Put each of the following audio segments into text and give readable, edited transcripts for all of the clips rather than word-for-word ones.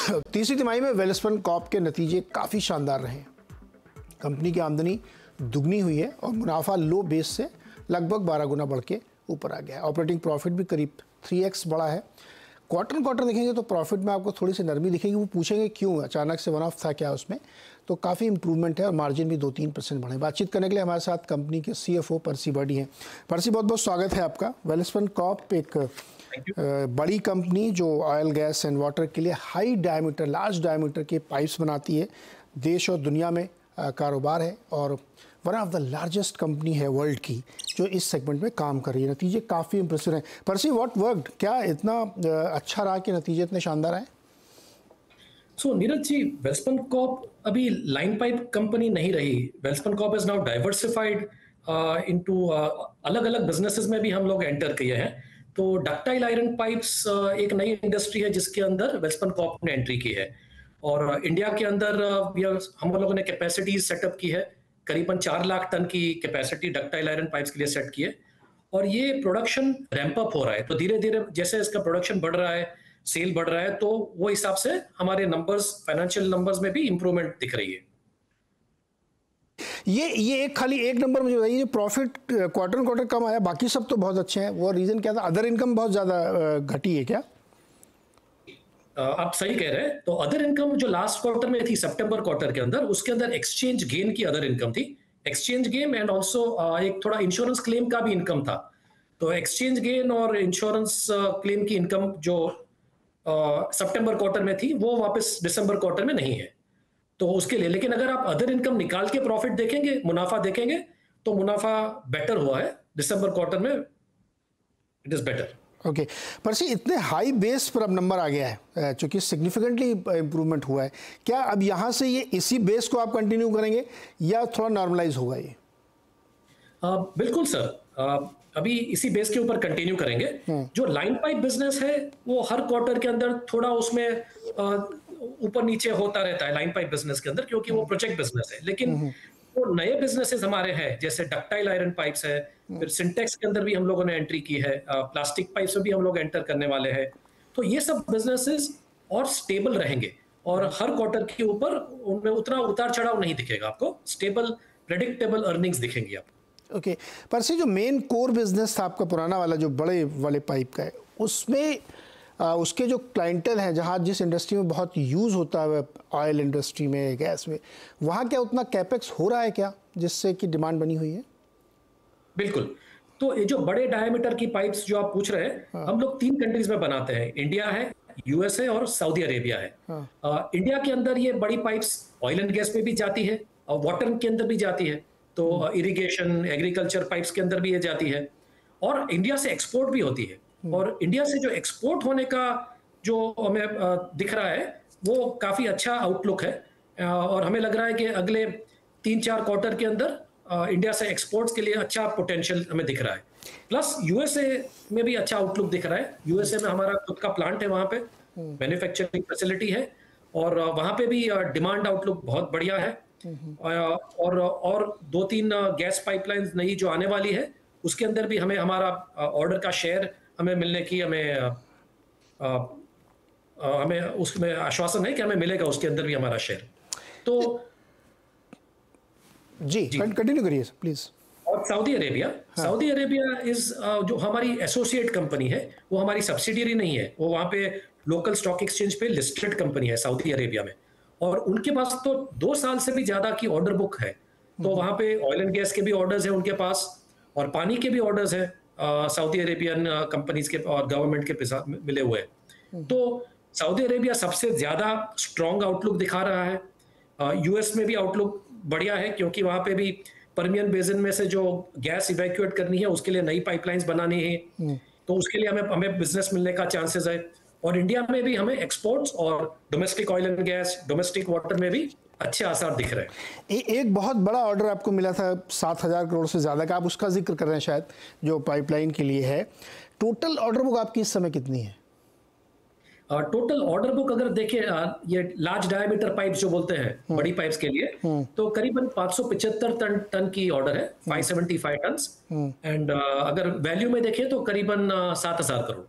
तीसरी तिमाही में वेलस्पन कॉर्प के नतीजे काफ़ी शानदार रहे हैं। कंपनी की आमदनी दुगनी हुई है और मुनाफा लो बेस से लगभग 12 गुना बढ़ के ऊपर आ गया है। ऑपरेटिंग प्रॉफिट भी करीब 3x बढ़ा है। क्वार्टर देखेंगे तो प्रॉफिट में आपको थोड़ी सी नरमी दिखेगी। वो पूछेंगे क्यों, अचानक से वन ऑफ था क्या उसमें, तो काफ़ी इंप्रूवमेंट है और मार्जिन भी 2-3% बढ़े। बातचीत करने के लिए हमारे साथ कंपनी के CFO पर्सी बर्डी हैं। पर्सी, बहुत बहुत स्वागत है आपका। वेलस्पन कॉर्प एक बड़ी कंपनी जो ऑयल गैस एंड वाटर के लिए हाई डायमीटर, लार्ज डायमीटर के पाइप्स बनाती है। देश और दुनिया में कारोबार है और one of the largest company है वर्ल्ड की जो इस सेगमेंट में काम कर रही है। नतीजे काफ़ी इंप्रेसिव हैं। पर्सी, व्हाट वर्कड, क्या इतना अच्छा रहा कि नतीजे इतने शानदार आए? सो नीरज जी, वेलस्पन कॉर्प अभी लाइन पाइप कंपनी नहीं रही। Welspun Corp is now diversified into अलग अलग बिजनेसेस में भी हम लोग एंटर किए हैं। तो डक्टाइल आयरन पाइप्स एक नई इंडस्ट्री है जिसके अंदर वेलस्पन कॉर्प ने एंट्री की है। और इंडिया के अंदर हम लोगों ने कैपेसिटीज सेटअप की है। करीबन 4 लाख टन की कैपेसिटी डक्टाइल आयरन पाइप्स के लिए सेट की है और ये प्रोडक्शन रैंप अप हो रहा है। तो धीरे धीरे जैसे इसका प्रोडक्शन बढ़ रहा है, सेल बढ़ रहा है, तो वो हिसाब से हमारे नंबर्स, फाइनेंशियल नंबर्स में भी इंप्रूवमेंट दिख रही है। ये एक खाली एक नंबर मुझे बताइए, प्रॉफिट क्वार्टर कम आया, बाकी सब तो बहुत अच्छे हैं, वो रीजन क्या था? अदर इनकम बहुत ज्यादा घटी है क्या? आप सही कह रहे हैं। तो अदर इनकम जो लास्ट क्वार्टर में थी, सितंबर क्वार्टर के अंदर, उसके अंदर एक्सचेंज गेन की अदर इनकम थी। एक्सचेंज गेन एंड ऑल्सो एक थोड़ा इंश्योरेंस क्लेम का भी इनकम था। तो एक्सचेंज गेन और इंश्योरेंस क्लेम की इनकम जो सितंबर क्वार्टर में थी वो वापस दिसंबर क्वार्टर में नहीं है। तो उसके लिए, लेकिन अगर आप अदर इनकम निकाल के प्रॉफिट देखेंगे, मुनाफा देखेंगे, तो मुनाफा बेटर हुआ है दिसंबर क्वार्टर में। It is better. ओके पर्सी, इतने हाई बेस पर अब नंबर आ गया है, चूंकि सिग्निफिकेंटली इंप्रूवमेंट हुआ है, क्या अब यहाँ से ये इसी बेस को आप कंटिन्यू करेंगे या थोड़ा नॉर्मलाइज होगा ये? बिल्कुल सर, अभी इसी बेस के ऊपर कंटिन्यू करेंगे। जो लाइन पाइप बिजनेस है वो हर क्वार्टर के अंदर थोड़ा उसमें ऊपर नीचे होता रहता है लाइन पाइप बिजनेस के अंदर, क्योंकि वो प्रोजेक्ट बिजनेस है। लेकिन वो नए बिजनेसेस हमारे हैं, जैसे डक्टाइल आयरन पाइप्स है, फिर सिंटेक्स के अंदर भी हम लोगों ने एंट्री की है, प्लास्टिक पाइप्स में भी हम लोग एंटर करने वाले हैं। तो ये सब बिजनेसेस और स्टेबल रहेंगे और हर क्वार्टर के ऊपर उनमें उतना उतार चढ़ाव नहीं दिखेगा आपको। स्टेबल प्रेडिक्टेबल अर्निंग्स दिखेंगी आपको। ओके पर्सी, जो मेन कोर बिजनेस था आपका पुराना वाला जो बड़े वाले पाइप का है, उसमें उसके जो क्लाइंटल हैं, जहाँ जिस इंडस्ट्री में बहुत यूज़ होता है, ऑयल इंडस्ट्री में, गैस में, वहाँ क्या उतना कैपेक्स हो रहा है क्या जिससे कि डिमांड बनी हुई है? बिल्कुल। तो ये जो बड़े डायमीटर की पाइप्स जो आप पूछ रहे हैं, हम लोग 3 कंट्रीज में बनाते हैं। इंडिया है, यूएसए और सऊदी अरेबिया है। इंडिया के अंदर ये बड़ी पाइप्स ऑयल एंड गैस में भी जाती है और वाटर के अंदर भी जाती है। तो इरिगेशन, एग्रीकल्चर पाइप्स के अंदर भी ये जाती है और इंडिया से एक्सपोर्ट भी होती है। और इंडिया से जो एक्सपोर्ट होने का जो हमें दिख रहा है वो काफी अच्छा आउटलुक है और हमें लग रहा है कि अगले 3-4 क्वार्टर के अंदर इंडिया से एक्सपोर्ट्स के लिए अच्छा पोटेंशियल हमें दिख रहा है। प्लस यूएसए में भी अच्छा आउटलुक दिख रहा है। यूएसए में हमारा खुद का प्लांट है, वहां पे मैन्युफैक्चरिंग फैसिलिटी है और वहां पे भी डिमांड आउटलुक बहुत बढ़िया है। और 2-3 गैस पाइपलाइंस नई जो आने वाली है, उसके अंदर भी हमें हमारा ऑर्डर का शेयर हमें मिलने की हमें उसमें आश्वासन है कि हमें मिलेगा उसके अंदर भी हमारा शेयर। तो जी कंटिन्यू करिए प्लीज। और सऊदी अरेबिया इज जो हमारी एसोसिएट कंपनी है, वो हमारी सब्सिडियरी नहीं है। वो वहां पे लोकल स्टॉक एक्सचेंज पे लिस्टेड कंपनी है सऊदी अरेबिया में, और उनके पास तो 2 साल से भी ज्यादा की ऑर्डर बुक है। तो वहां पे ऑयल एंड गैस के भी ऑर्डर्स हैं उनके पास और पानी के भी ऑर्डर्स हैं सऊदी अरेबियन कंपनीज के और गवर्नमेंट के मिले हुए हैं। तो सऊदी अरेबिया सबसे ज्यादा स्ट्रॉन्ग आउटलुक दिखा रहा है। यूएस में भी आउटलुक बढ़िया है, क्योंकि वहां पे भी पर्मियन बेसिन में से जो गैस इवैक्यूएट करनी है उसके लिए नई पाइपलाइंस बनानी है, तो उसके लिए हमें बिजनेस मिलने का चांसेस है। और इंडिया में भी हमें एक्सपोर्ट्स और domestic oil and gas, domestic water में भी अच्छे आसार दिख रहे हैं। एक बहुत बड़ा ऑर्डर आपको मिला था 7,000 करोड़ से ज़्यादा का, आप उसका जिक्र कर रहे हैं शायद, जो पाइपलाइन के लिए है। टोटल ऑर्डर बुक आपकी इस समय कितनी है? टोटल ऑर्डर बुक अगर देखें, ये लार्ज डायमीटर पाइप जो बोलते हैं, बड़ी पाइप्स के लिए, तो करीबन 575 टन की ऑर्डर है, 575 टन्स। एंड अगर वैल्यू में देखें तो करीबन 7,000 करोड़।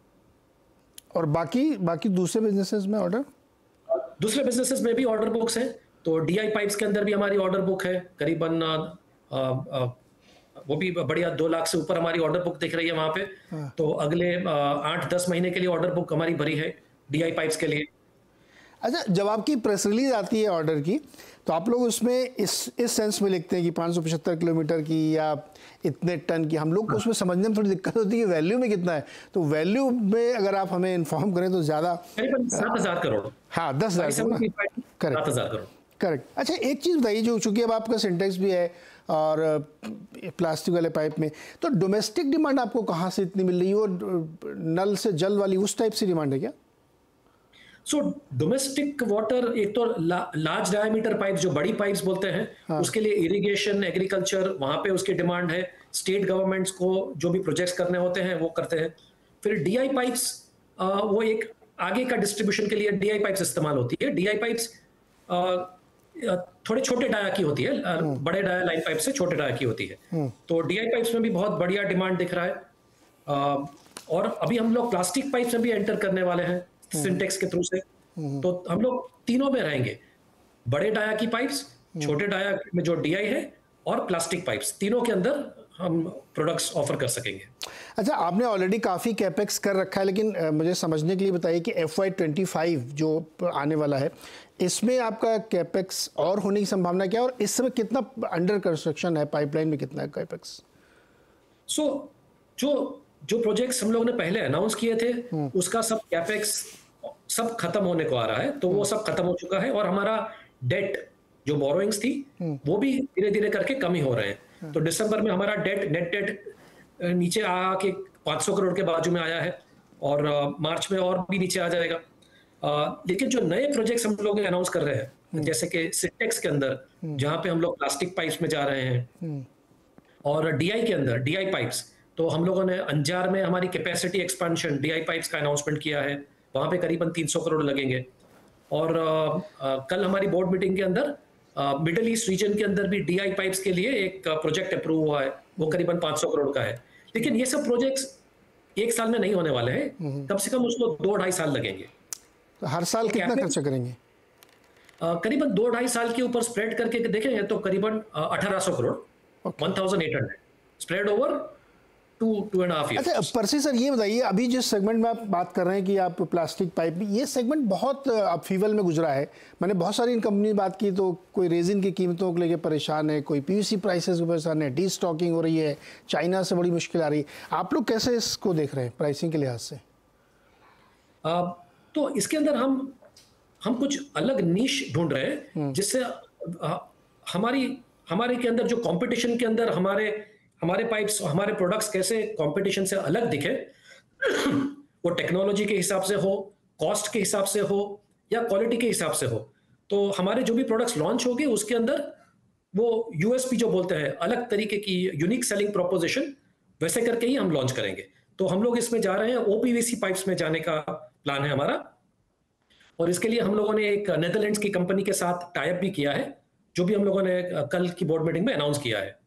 और बाकी दूसरे बिजनेसेस में ऑर्डर दूसरे बिजनेसेस में भी ऑर्डर बुक्स हैं, तो डीआई पाइप्स के अंदर भी हमारी ऑर्डर बुक है करीबन वो भी बढ़िया 2 लाख से ऊपर हमारी ऑर्डर बुक दिख रही है वहां पे। तो अगले 8-10 महीने के लिए ऑर्डर बुक हमारी भरी है डीआई पाइप्स के लिए। अच्छा, जब आपकी प्रेस रिलीज आती है ऑर्डर की, तो आप लोग उसमें इस सेंस में लिखते हैं कि 575 किलोमीटर की या इतने टन की? हम लोग को उसमें समझने में थोड़ी दिक्कत होती है कि वैल्यू में कितना है, तो वैल्यू में अगर आप हमें इन्फॉर्म करें तो ज़्यादा। करीबन 7,000 करोड़। हाँ, 10,000 करेक्ट, 7,000 करोड़। करेक्ट। अच्छा, एक चीज़ बताइए, जो चूंकि अब आपका सिंटेक्स भी है और प्लास्टिक वाले पाइप में, तो डोमेस्टिक डिमांड आपको कहाँ से इतनी मिल रही है? वो नल से जल वाली उस टाइप से डिमांड है क्या? सो डोमेस्टिक वाटर, एक तो लार्ज डायमीटर पाइप जो बड़ी पाइप्स बोलते हैं, हाँ, उसके लिए इरिगेशन, एग्रीकल्चर, वहां पे उसकी डिमांड है। स्टेट गवर्नमेंट्स को जो भी प्रोजेक्ट्स करने होते हैं वो करते हैं। फिर डीआई पाइप्स, वो एक आगे का डिस्ट्रीब्यूशन के लिए डीआई पाइप्स इस्तेमाल होती है। डीआई पाइप्स थोड़े छोटे डाया की होती है, बड़े डाया लाइन पाइप से छोटे डाया की होती है। तो डीआई पाइप्स में भी बहुत बढ़िया डिमांड दिख रहा है। और अभी हम लोग प्लास्टिक पाइप्स में भी एंटर करने वाले हैं सिंटेक्स के थ्रू से। तो हम लोग तीनों में रहेंगे, बड़े डाया की पाइप्स, छोटे डाया में जो डीआई है, और प्लास्टिक पाइप्स, तीनों के अंदर हम प्रोडक्ट्स ऑफर कर सकेंगे। अच्छा, आपने ऑलरेडी काफ़ी कैपेक्स कर रखा है, लेकिन मुझे समझने के लिए बताइए कि FY25 जो आने वाला है, इसमें आपका कैपेक्स और होने की संभावना क्या है, और इस समय कितना अंडर कंस्ट्रक्शन है, पाइपलाइन में कितना है कैपेक्स? जो प्रोजेक्ट्स हम लोगों ने पहले अनाउंस किए थे, उसका सब कैपेक्स सब खत्म होने को आ रहा है, तो वो सब खत्म हो चुका है। और हमारा डेट, जो बोरोइंग्स थी, वो भी धीरे धीरे करके कम ही हो रहे हैं। तो दिसंबर में हमारा नेट डेट नीचे आके 500 करोड़ के बाजू में आया है, और मार्च में और भी नीचे आ जाएगा। लेकिन जो नए प्रोजेक्ट्स हम लोग अनाउंस कर रहे हैं, जैसे कि सिंटेक्स के अंदर, जहां पे हम लोग प्लास्टिक पाइप्स में जा रहे हैं, और डीआई के अंदर डीआई पाइप्स, तो हम लोगों ने अंजार में हमारी कैपेसिटी एक्सपेंशन डीआई पाइप्स का अनाउंसमेंट किया है, वहां पे करीबन 300 करोड़ लगेंगे। और कल हमारी बोर्ड मीटिंग के अंदर मिडिल ईस्ट रीजन के अंदर भी डीआई पाइप्स के लिए एक प्रोजेक्ट अप्रूव हुआ है, वो करीबन 500 करोड़ का है। लेकिन ये सब प्रोजेक्ट्स एक साल में नहीं होने वाले हैं, कम से कम उसको 2-2.5 साल लगेंगे। तो हर साल कितना खर्चा करेंगे? करीबन 2-2.5 साल के ऊपर स्प्रेड करके देखेंगे तो करीबन 1800 करोड़, 1800 स्प्रेड ओवर 2.5 ईयर। अच्छा परसी सर, ये बताइए, अभी जिस सेगमेंट में आप बात कर रहे हैं कि आप प्लास्टिक पाइप, ये सेगमेंट बहुत अपफीवल में गुजरा है। मैंने बहुत सारी इन कंपनी बात की, तो कोई रेजिन की कीमतों को लेकर परेशान है, कोई पीवीसी प्राइसेस को परेशान है, डी स्टॉकिंग हो रही है, चाइना से बड़ी मुश्किल आ रही है। आप लोग कैसे इसको देख रहे हैं प्राइसिंग के लिहाज से? तो इसके अंदर हम कुछ अलग नीश ढूंढ रहे हैं, जिससे हमारे के अंदर जो कंपटीशन के अंदर हमारे पाइप्स, हमारे प्रोडक्ट्स कैसे कंपटीशन से अलग दिखे। वो टेक्नोलॉजी के हिसाब से हो, कॉस्ट के हिसाब से हो, या क्वालिटी के हिसाब से हो। तो हमारे जो भी प्रोडक्ट्स लॉन्च होंगे उसके अंदर वो यूएसपी जो बोलते हैं, अलग तरीके की यूनिक सेलिंग प्रोपोजिशन, वैसे करके ही हम लॉन्च करेंगे। तो हम लोग इसमें जा रहे हैं, ओपीवीसी पाइप्स में जाने का प्लान है हमारा। और इसके लिए हम लोगों ने एक नेदरलैंड्स की कंपनी के साथ टाई अप भी किया है, जो भी हम लोगों ने कल की बोर्ड मीटिंग में अनाउंस किया है।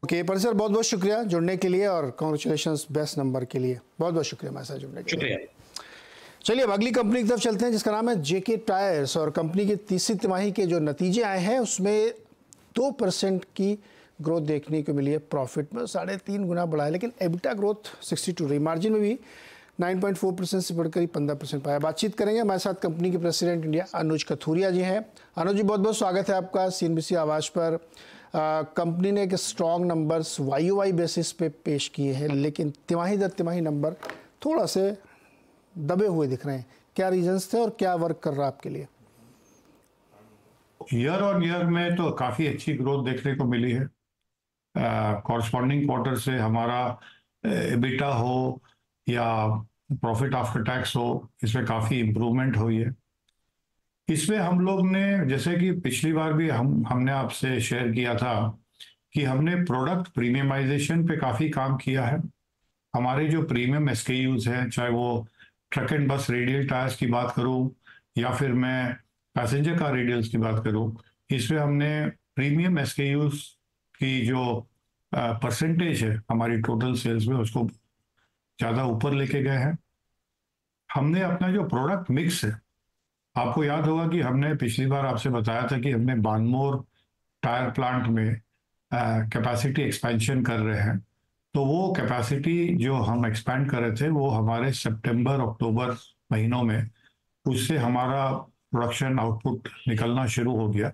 ओके पर सर, बहुत बहुत शुक्रिया जुड़ने के लिए, और कांग्रेचुलेशंस बेस्ट नंबर के लिए। बहुत बहुत शुक्रिया हमारे साथ जुड़ने के लिए। चलिए अब अगली कंपनी की तरफ चलते हैं, जिसका नाम है जेके टायर्स। और कंपनी की तीसरी तिमाही के जो नतीजे आए हैं उसमें 2% की ग्रोथ देखने को मिली है। प्रॉफिट में 3.5 गुना बढ़ा है, लेकिन एबिटा ग्रोथ 62 रही। मार्जिन में भी 9.4% से बढ़कर 15% पाया। बातचीत करेंगे, हमारे साथ कंपनी के प्रेसिडेंट इंडिया अनुज कथूरिया जी हैं। अनुज जी, बहुत बहुत स्वागत है आपका CNBC आवाज़ पर। कंपनी ने एक स्ट्रॉन्ग नंबर्स YOY बेसिस पे पेश किए हैं, लेकिन तिमाही दर तिमाही नंबर थोड़ा से दबे हुए दिख रहे हैं। क्या रीजंस थे और क्या वर्क कर रहा है आपके लिए? ईयर ऑन ईयर में तो काफ़ी अच्छी ग्रोथ देखने को मिली है। कॉरस्पॉन्डिंग क्वार्टर से हमारा एबिटा हो या प्रॉफिट आफ्टर टैक्स हो, इसमें काफ़ी इम्प्रूवमेंट हुई है। इसमें हम लोग ने, जैसे कि पिछली बार भी हमने आपसे शेयर किया था कि हमने प्रोडक्ट प्रीमियमाइजेशन पे काफ़ी काम किया है। हमारे जो प्रीमियम SKUs हैं, चाहे वो ट्रक एंड बस रेडियल टायर्स की बात करूं या फिर मैं पैसेंजर कार रेडियल्स की बात करूं, इसमें हमने प्रीमियम SKUs की जो परसेंटेज है हमारी टोटल सेल्स में, उसको ज़्यादा ऊपर लेके गए हैं। हमने अपना जो प्रोडक्ट मिक्स है आपको याद होगा कि हमने पिछली बार आपसे बताया था कि हमने बानमोर टायर प्लांट में कैपेसिटी एक्सपेंशन कर रहे हैं। तो वो कैपेसिटी जो हम एक्सपेंड कर रहे थे वो हमारे सितंबर अक्टूबर महीनों में उससे हमारा प्रोडक्शन आउटपुट निकलना शुरू हो गया।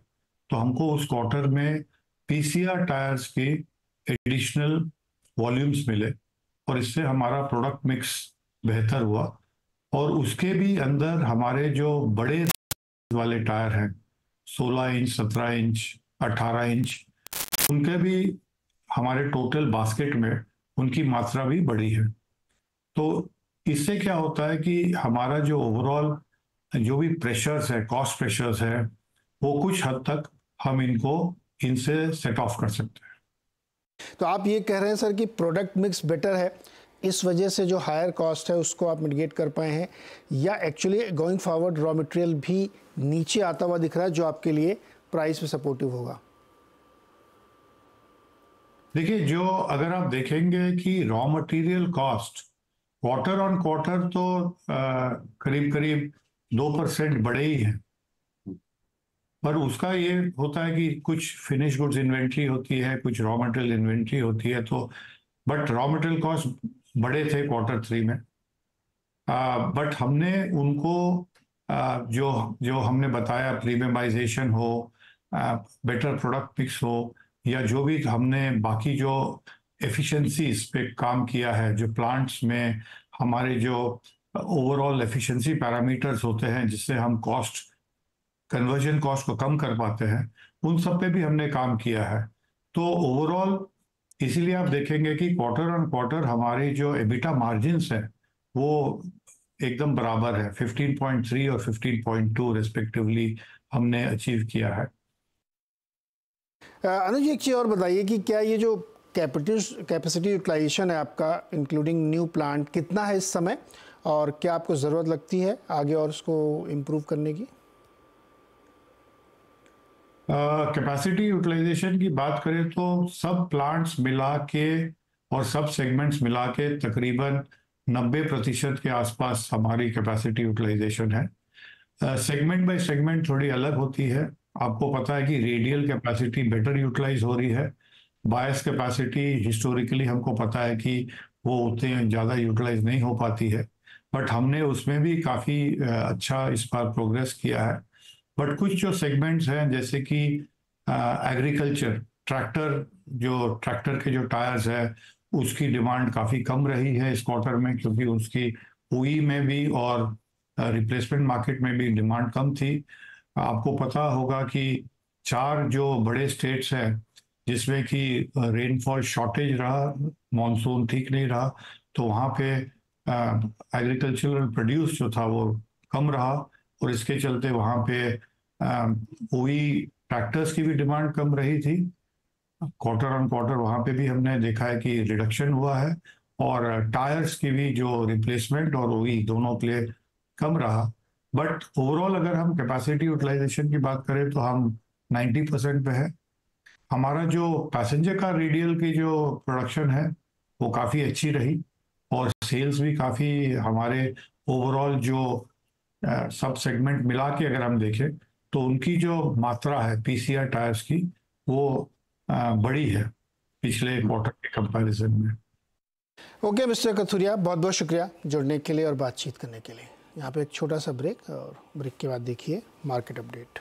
तो हमको उस क्वार्टर में पीसीआर टायर्स की एडिशनल वॉल्यूम्स मिले और इससे हमारा प्रोडक्ट मिक्स बेहतर हुआ। और उसके भी अंदर हमारे जो बड़े वाले टायर हैं 16 इंच 17 इंच 18 इंच उनके भी हमारे टोटल बास्केट में उनकी मात्रा भी बढ़ी है। तो इससे क्या होता है कि हमारा जो ओवरऑल जो भी प्रेशर्स है कॉस्ट प्रेशर्स है वो कुछ हद तक हम इनसे सेट ऑफ कर सकते हैं। तो आप ये कह रहे हैं सर कि प्रोडक्ट मिक्स बेटर है, इस वजह से जो हायर कॉस्ट है उसको आप मिटिगेट कर पाए हैं, या actually going forward raw material भी नीचे आता हुआ दिख रहा है जो आपके लिए प्राइस में सपोर्टिव होगा? देखिए, जो अगर आप देखेंगे कि raw material cost quarter on quarter तो करीब करीब 2% बढ़े ही हैं। पर उसका ये होता है कि कुछ फिनिश गुड्स इन्वेंट्री होती है, कुछ रॉ मटेरियल इन्वेंट्री होती है, तो बट रॉ मटेरियल कॉस्ट बड़े थे क्वार्टर 3 में। बट हमने उनको जो जो हमने बताया प्रीमियमाइजेशन हो, बेटर प्रोडक्ट मिक्स हो, या जो भी हमने बाकी जो एफिशिएंसीज पे काम किया है, जो प्लांट्स में हमारे जो ओवरऑल एफिशिएंसी पैरामीटर्स होते हैं जिससे हम कॉस्ट कन्वर्जन कॉस्ट को कम कर पाते हैं, उन सब पे भी हमने काम किया है। तो ओवरऑल इसीलिए आप देखेंगे कि क्वार्टर ऑन क्वार्टर हमारी जो एबिटा मार्जिन्स है वो एकदम बराबर है, 15.3 और 15.2 रिस्पेक्टिवली हमने अचीव किया है। अनुज जी, एक चीज़ और बताइए कि क्या ये जो कैपेसिटी यूटिलाइजेशन है आपका इंक्लूडिंग न्यू प्लांट कितना है इस समय, और क्या आपको ज़रूरत लगती है आगे और उसको इम्प्रूव करने की? कैपेसिटी यूटिलाइजेशन की बात करें तो सब प्लांट्स मिला के और सब सेगमेंट्स मिला के तकरीबन 90% के आसपास हमारी कैपेसिटी यूटिलाइजेशन है। सेगमेंट बाय सेगमेंट थोड़ी अलग होती है। आपको पता है कि रेडियल कैपेसिटी बेटर यूटिलाइज हो रही है। बायस कैपेसिटी हिस्टोरिकली हमको पता है कि वो उतने ज़्यादा यूटिलाइज नहीं हो पाती है, बट हमने उसमें भी काफ़ी अच्छा इस बार प्रोग्रेस किया है। बट कुछ जो सेगमेंट्स हैं जैसे कि एग्रीकल्चर ट्रैक्टर के जो टायर्स है उसकी डिमांड काफ़ी कम रही है इस क्वार्टर में, क्योंकि उसकी ओई में भी और रिप्लेसमेंट मार्केट में भी डिमांड कम थी। आपको पता होगा कि 4 जो बड़े स्टेट्स हैं जिसमें कि रेनफॉल शॉर्टेज रहा, मॉनसून ठीक नहीं रहा, तो वहाँ पे एग्रीकल्चरल प्रोड्यूस जो था वो कम रहा, और इसके चलते वहाँ पे ओई ट्रैक्टर्स की भी डिमांड कम रही थी। क्वार्टर ऑन क्वार्टर वहाँ पे भी हमने देखा है कि रिडक्शन हुआ है, और टायर्स की भी जो रिप्लेसमेंट और ओई दोनों के लिए कम रहा। बट ओवरऑल अगर हम कैपेसिटी यूटिलाइजेशन की बात करें तो हम 90% पे है। हमारा जो पैसेंजर कार रेडियल की जो प्रोडक्शन है वो काफ़ी अच्छी रही, और सेल्स भी काफ़ी हमारे ओवरऑल जो सब सेगमेंट मिला के अगर हम देखें तो उनकी जो मात्रा है पीसीआर टायर्स की वो बड़ी है पिछले क्वार्टर के कंपैरिजन में। ओके मिस्टर कथुरिया, बहुत बहुत शुक्रिया जुड़ने के लिए और बातचीत करने के लिए। यहाँ पे एक छोटा सा ब्रेक, और ब्रेक के बाद देखिए मार्केट अपडेट।